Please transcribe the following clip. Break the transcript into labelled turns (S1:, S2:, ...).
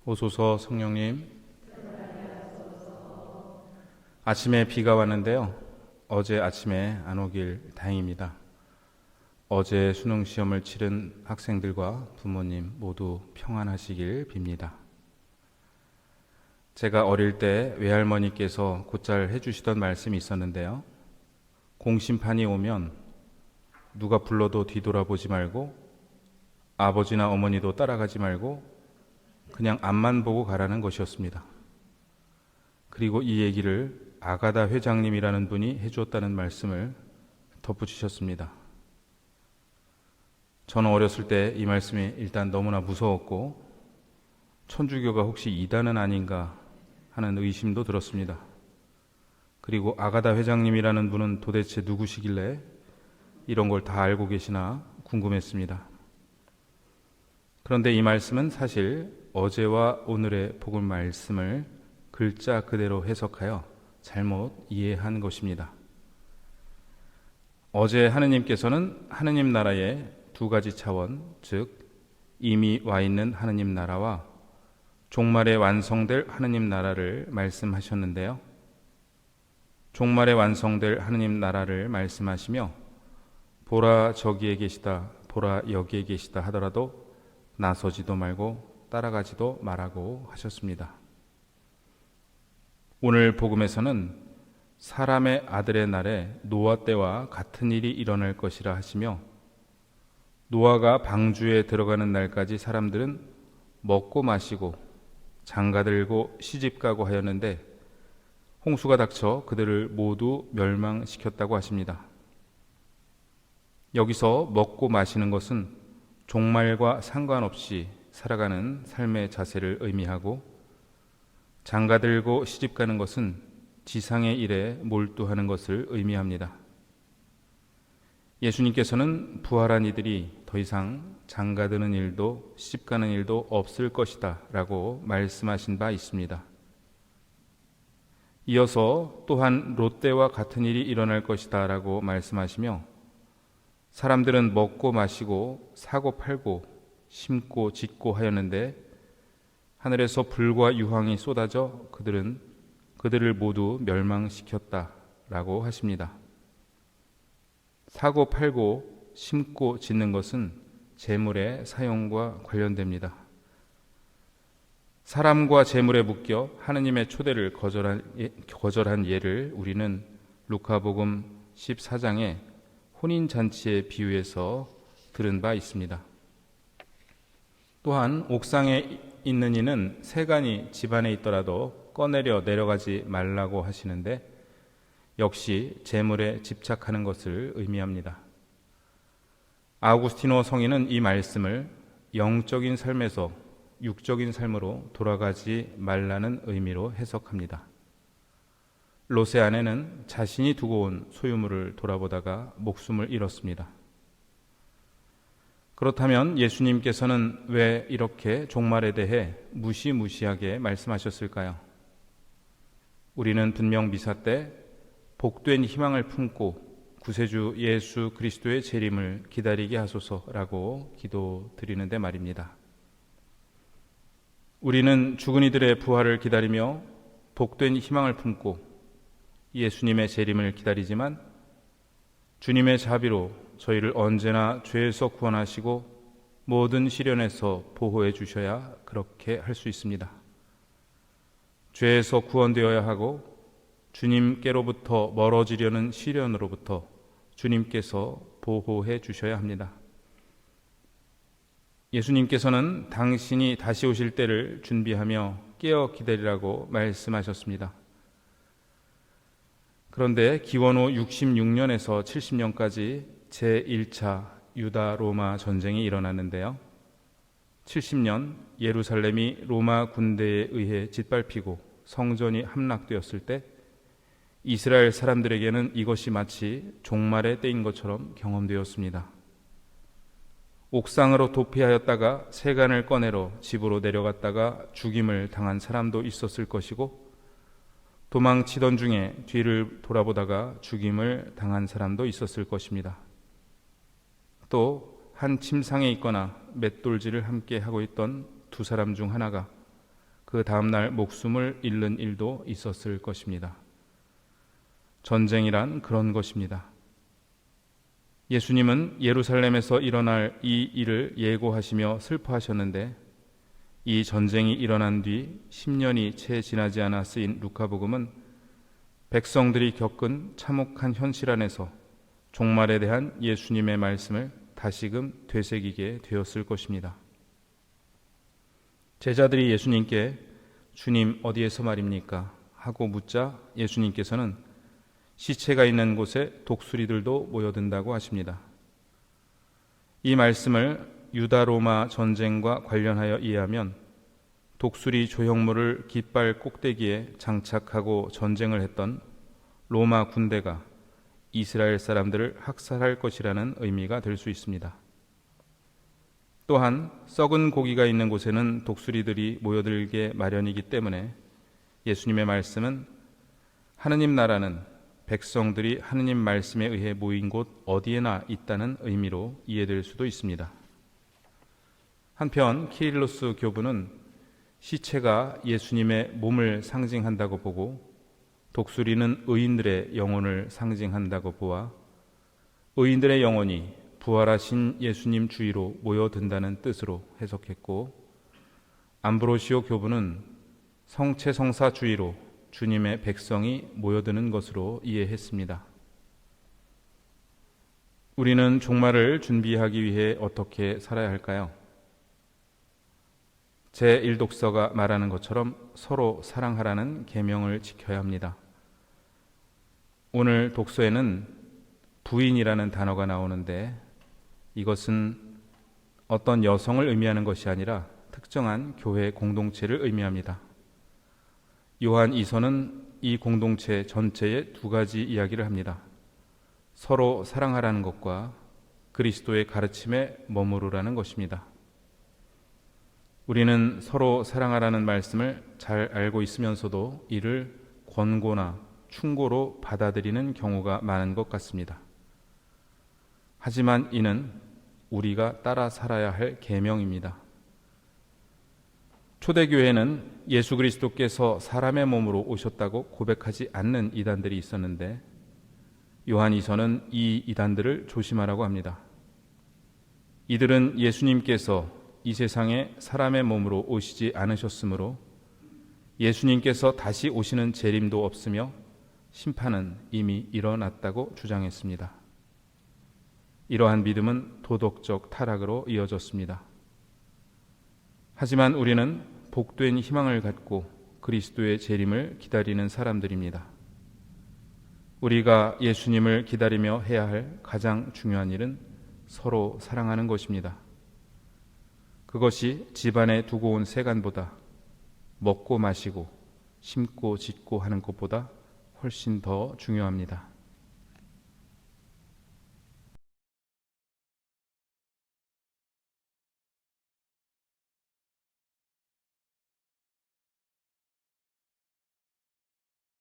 S1: 오소서 성령님. 아침에 비가 왔는데요. 어제 아침에 안 오길 다행입니다. 어제 수능 시험을 치른 학생들과 부모님 모두 평안하시길 빕니다. 제가 어릴 때 외할머니께서 곧잘 해주시던 말씀이 있었는데요. 공심판이 오면 누가 불러도 뒤돌아보지 말고 아버지나 어머니도 따라가지 말고 그냥 앞만 보고 가라는 것이었습니다. 그리고 이 얘기를 아가다 회장님이라는 분이 해주었다는 말씀을 덧붙이셨습니다. 저는 어렸을 때 이 말씀이 일단 너무나 무서웠고 천주교가 혹시 이단은 아닌가 하는 의심도 들었습니다. 그리고 아가다 회장님이라는 분은 도대체 누구시길래 이런 걸 다 알고 계시나 궁금했습니다. 그런데 이 말씀은 사실 어제와 오늘의 복음 말씀을 글자 그대로 해석하여 잘못 이해한 것입니다. 어제 하느님께서는 하느님 나라의 두 가지 차원, 즉 이미 와 있는 하느님 나라와 종말에 완성될 하느님 나라를 말씀하셨는데요. 종말에 완성될 하느님 나라를 말씀하시며 보라 저기에 계시다, 보라 여기에 계시다 하더라도 나서지도 말고 따라가지도 말라고 하셨습니다. 오늘 복음에서는 사람의 아들의 날에 노아 때와 같은 일이 일어날 것이라 하시며 노아가 방주에 들어가는 날까지 사람들은 먹고 마시고 장가들고 시집가고 하였는데 홍수가 닥쳐 그들을 모두 멸망시켰다고 하십니다. 여기서 먹고 마시는 것은 종말과 상관없이 살아가는 삶의 자세를 의미하고 장가들고 시집가는 것은 지상의 일에 몰두하는 것을 의미합니다. 예수님께서는 부활한 이들이 더 이상 장가드는 일도 시집가는 일도 없을 것이다 라고 말씀하신 바 있습니다. 이어서 또한 롯데와 같은 일이 일어날 것이다 라고 말씀하시며 사람들은 먹고 마시고 사고 팔고 심고 짓고 하였는데 하늘에서 불과 유황이 쏟아져 그들을 모두 멸망시켰다라고 하십니다. 사고 팔고 심고 짓는 것은 재물의 사용과 관련됩니다. 사람과 재물에 묶여 하느님의 초대를 거절한 예를 우리는 루카복음 14장의 혼인잔치의 비유에서 들은 바 있습니다. 또한 옥상에 있는 이는 세간이 집안에 있더라도 꺼내려 내려가지 말라고 하시는데 역시 재물에 집착하는 것을 의미합니다. 아우구스티노 성인은 이 말씀을 영적인 삶에서 육적인 삶으로 돌아가지 말라는 의미로 해석합니다. 롯의 아내는 자신이 두고 온 소유물을 돌아보다가 목숨을 잃었습니다. 그렇다면 예수님께서는 왜 이렇게 종말에 대해 무시무시하게 말씀하셨을까요? 우리는 분명 미사 때 복된 희망을 품고 구세주 예수 그리스도의 재림을 기다리게 하소서라고 기도드리는데 말입니다. 우리는 죽은 이들의 부활을 기다리며 복된 희망을 품고 예수님의 재림을 기다리지만 주님의 자비로 저희를 언제나 죄에서 구원하시고 모든 시련에서 보호해 주셔야 그렇게 할 수 있습니다. 죄에서 구원되어야 하고 주님께로부터 멀어지려는 시련으로부터 주님께서 보호해 주셔야 합니다. 예수님께서는 당신이 다시 오실 때를 준비하며 깨어 기다리라고 말씀하셨습니다. 그런데 기원 후 66년에서 70년까지 제1차 유다 로마 전쟁이 일어났는데요. 70년 예루살렘이 로마 군대에 의해 짓밟히고 성전이 함락되었을 때 이스라엘 사람들에게는 이것이 마치 종말의 때인 것처럼 경험되었습니다. 옥상으로 도피하였다가 세간을 꺼내러 집으로 내려갔다가 죽임을 당한 사람도 있었을 것이고 도망치던 중에 뒤를 돌아보다가 죽임을 당한 사람도 있었을 것입니다. 또 한 침상에 있거나 맷돌질을 함께 하고 있던 두 사람 중 하나가 그 다음날 목숨을 잃는 일도 있었을 것입니다. 전쟁이란 그런 것입니다. 예수님은 예루살렘에서 일어날 이 일을 예고하시며 슬퍼하셨는데 이 전쟁이 일어난 뒤 10년이 채 지나지 않아 쓰인 루카복음은 백성들이 겪은 참혹한 현실 안에서 종말에 대한 예수님의 말씀을 다시금 되새기게 되었을 것입니다. 제자들이 예수님께 주님 어디에서 말입니까? 하고 묻자 예수님께서는 시체가 있는 곳에 독수리들도 모여든다고 하십니다. 이 말씀을 유다 로마 전쟁과 관련하여 이해하면 독수리 조형물을 깃발 꼭대기에 장착하고 전쟁을 했던 로마 군대가 이스라엘 사람들을 학살할 것이라는 의미가 될 수 있습니다. 또한 썩은 고기가 있는 곳에는 독수리들이 모여들게 마련이기 때문에 예수님의 말씀은 하느님 나라는 백성들이 하느님 말씀에 의해 모인 곳 어디에나 있다는 의미로 이해될 수도 있습니다. 한편 키릴로스 교부는 시체가 예수님의 몸을 상징한다고 보고 독수리는 의인들의 영혼을 상징한다고 보아 의인들의 영혼이 부활하신 예수님 주위로 모여든다는 뜻으로 해석했고, 암브로시오 교부는 성체성사 주위로 주님의 백성이 모여드는 것으로 이해했습니다. 우리는 종말을 준비하기 위해 어떻게 살아야 할까요? 제1독서가 말하는 것처럼 서로 사랑하라는 계명을 지켜야 합니다. 오늘 독서에는 부인이라는 단어가 나오는데 이것은 어떤 여성을 의미하는 것이 아니라 특정한 교회 공동체를 의미합니다. 요한 2서는 이 공동체 전체에 두 가지 이야기를 합니다. 서로 사랑하라는 것과 그리스도의 가르침에 머무르라는 것입니다. 우리는 서로 사랑하라는 말씀을 잘 알고 있으면서도 이를 권고나 충고로 받아들이는 경우가 많은 것 같습니다. 하지만 이는 우리가 따라 살아야 할 계명입니다. 초대교회는 예수 그리스도께서 사람의 몸으로 오셨다고 고백하지 않는 이단들이 있었는데 요한 2서는 이 이단들을 조심하라고 합니다. 이들은 예수님께서 이 세상에 사람의 몸으로 오시지 않으셨으므로 예수님께서 다시 오시는 재림도 없으며 심판은 이미 일어났다고 주장했습니다. 이러한 믿음은 도덕적 타락으로 이어졌습니다. 하지만 우리는 복된 희망을 갖고 그리스도의 재림을 기다리는 사람들입니다. 우리가 예수님을 기다리며 해야 할 가장 중요한 일은 서로 사랑하는 것입니다. 그것이 집안에 두고 온 세간보다 먹고 마시고 심고 짓고 하는 것보다 훨씬 더 중요합니다.